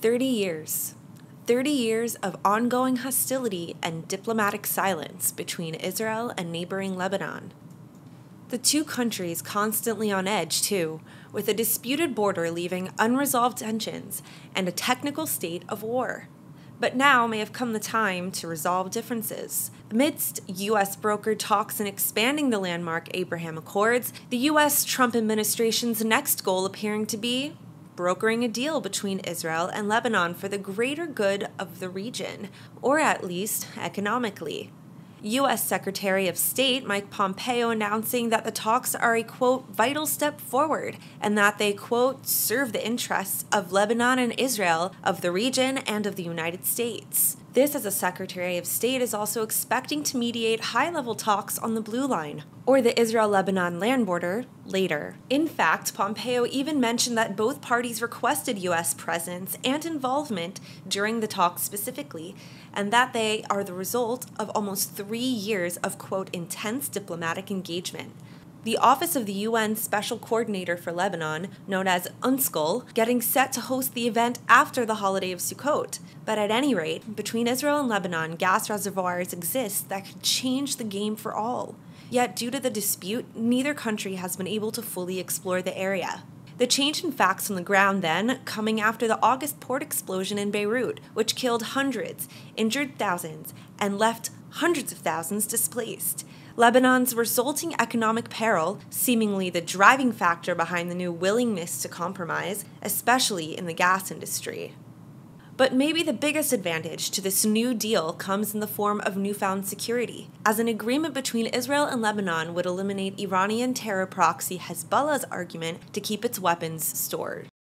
30 years. 30 years of ongoing hostility and diplomatic silence between Israel and neighboring Lebanon. The two countries constantly on edge, too, with a disputed border leaving unresolved tensions and a technical state of war. But now may have come the time to resolve differences. Amidst U.S. brokered talks in expanding the landmark Abraham Accords, the U.S. Trump administration's next goal appearing to be brokering a deal between Israel and Lebanon for the greater good of the region, or at least economically. U.S. Secretary of State Mike Pompeo announcing that the talks are a, quote, vital step forward, and that they, quote, serve the interests of Lebanon and Israel, of the region, and of the United States. This, as a Secretary of State, is also expecting to mediate high-level talks on the Blue Line, or the Israel-Lebanon land border, later. In fact, Pompeo even mentioned that both parties requested U.S. presence and involvement during the talks specifically, and that they are the result of almost 3 years of, quote, intense diplomatic engagement. The Office of the UN Special Coordinator for Lebanon, known as UNSCOL, getting set to host the event after the holiday of Sukkot. But at any rate, between Israel and Lebanon, gas reservoirs exist that could change the game for all. Yet, due to the dispute, neither country has been able to fully explore the area. The change in facts on the ground, then, coming after the August port explosion in Beirut, which killed hundreds, injured thousands, and left hundreds of thousands displaced. Lebanon's resulting economic peril, seemingly the driving factor behind the new willingness to compromise, especially in the gas industry. But maybe the biggest advantage to this new deal comes in the form of newfound security, as an agreement between Israel and Lebanon would eliminate Iranian terror proxy Hezbollah's argument to keep its weapons stored.